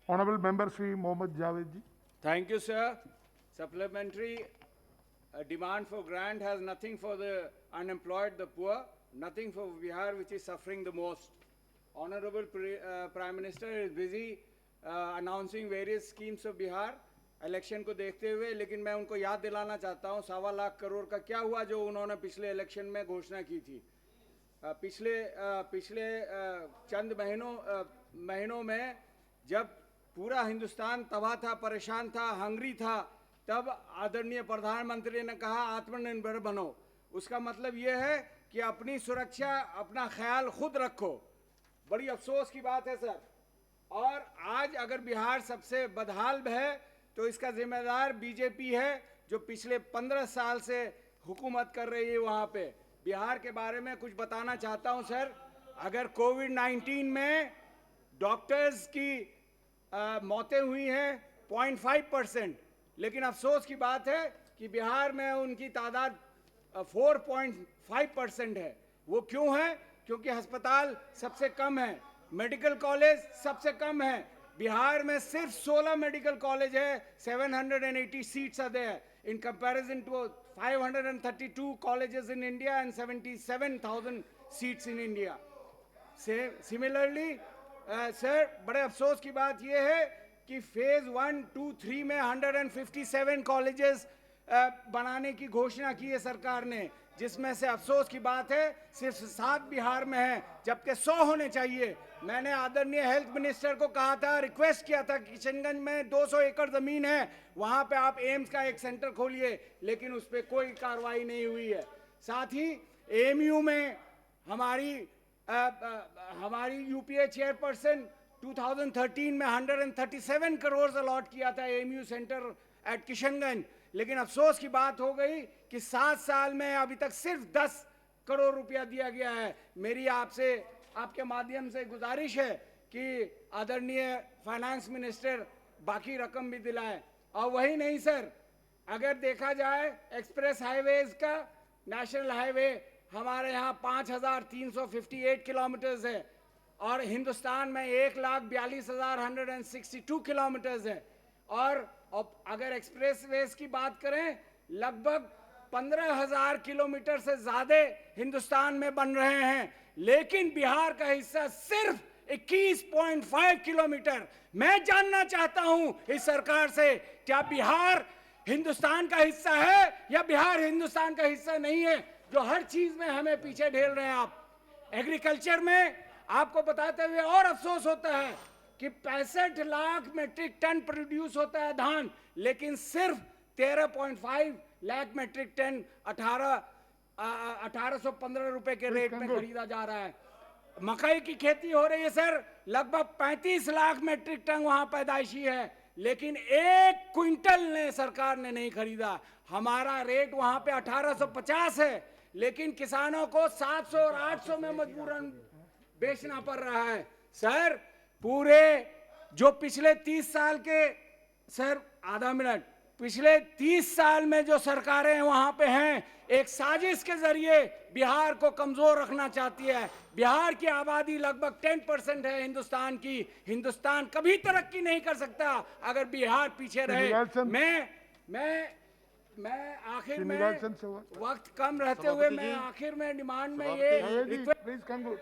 Honorable Member Sri Mohammad Javed ji. Thank you, sir. Supplementary demand for grant has nothing for the unemployed, the poor, nothing for Bihar, which is suffering the most. Honorable Prime Minister is busy announcing various schemes of Bihar. Election को देखते हुए, लेकिन मैं उनको याद दिलाना चाहता हूं 1.25 लाख करोड़ का क्या हुआ जो उन्होंने पिछले इलेक्शन में घोषणा की थी। पिछले चंद महीनों में जब पूरा हिंदुस्तान तबाह था, परेशान था, हंगरी था, तब आदरणीय प्रधानमंत्री ने कहा आत्मनिर्भर बनो। उसका मतलब ये है कि अपनी सुरक्षा, अपना ख्याल खुद रखो। बड़ी अफसोस की बात है सर। और आज अगर बिहार सबसे बदहाल है तो इसका जिम्मेदार बीजेपी है, जो पिछले 15 साल से हुकूमत कर रही है वहाँ पे। बिहार के बारे में कुछ बताना चाहता हूँ सर। अगर कोविड-19 में डॉक्टर्स की मौतें हुई हैं 0.5%, लेकिन अफसोस की बात है कि बिहार में उनकी तादाद 4.5% है। वो क्यों है? क्योंकि अस्पताल सबसे कम है, मेडिकल कॉलेज सबसे कम है। बिहार में सिर्फ 16 मेडिकल कॉलेज है, 780 seats are there in comparison to 532 colleges in India and 77,000 seats in India. Similarly, sir बड़े अफसोस की बात यह है कि फेज 1, 2, 3 में 157 कॉलेजेस बनाने की घोषणा की है सरकार ने, जिसमें से अफसोस की बात है सिर्फ 7 बिहार में है, जबकि 100 होने चाहिए। मैंने आदरणीय हेल्थ मिनिस्टर को कहा था, रिक्वेस्ट किया था, किशनगंज में 200 एकड़ जमीन है, वहां पे आप एम्स का एक सेंटर खोलिए, लेकिन उस पर कोई कार्रवाई नहीं हुई है। साथ ही एएमयू में हमारी यूपीए चेयरपर्सन 2013 में 137 करोड़ अलॉट किया था एएमयू सेंटर एट किशनगंज, लेकिन अफसोस की बात हो गई कि 7 साल में अभी तक सिर्फ 10 करोड़ रुपया दिया गया है। मेरी आपके माध्यम से गुजारिश है कि आदरणीय फाइनेंस मिनिस्टर बाकी रकम भी दिलाएं। और वही नहीं सर, अगर देखा जाए एक्सप्रेस हाईवेज का, नेशनल हाईवे हमारे यहाँ 5,358 किलोमीटर्स है और हिंदुस्तान में 1,42,162 किलोमीटर्स है। और अगर एक्सप्रेस वेज की बात करें, लगभग 15,000 किलोमीटर से ज्यादा हिंदुस्तान में बन रहे हैं, लेकिन बिहार का हिस्सा सिर्फ 21.5 किलोमीटर। मैं जानना चाहता हूं इस सरकार से, क्या बिहार हिंदुस्तान का हिस्सा है या बिहार हिंदुस्तान का हिस्सा नहीं है, जो हर चीज में हमें पीछे ढेल रहे हैं आप। एग्रीकल्चर में आपको बताते हुए और अफसोस होता है कि 65 लाख मेट्रिक टन प्रोड्यूस होता है धान, लेकिन सिर्फ 13.5 लाख मेट्रिक टन 1815 रुपए के रेट में खरीदा जा रहा है। मकई की खेती हो रही है सर, लगभग 35 लाख मेट्रिक टन वहां पैदाइशी है, लेकिन 1 क्विंटल ने सरकार ने नहीं खरीदा। हमारा रेट वहां पे 1850 है, लेकिन किसानों को 700 और 800 में मजबूरन बेचना पड़ रहा है। सर पूरे जो पिछले 30 साल के, सर आधा मिनट, पिछले 30 साल में जो सरकारें वहां पे हैं, एक साजिश के जरिए बिहार को कमजोर रखना चाहती है। बिहार की आबादी लगभग 10% है हिंदुस्तान की। हिंदुस्तान कभी तरक्की नहीं कर सकता अगर बिहार पीछे रहे। मैं आखिर में, वक्त कम रहते हुए मैं आखिर में डिमांड में ये प्लीज कंक्लूड।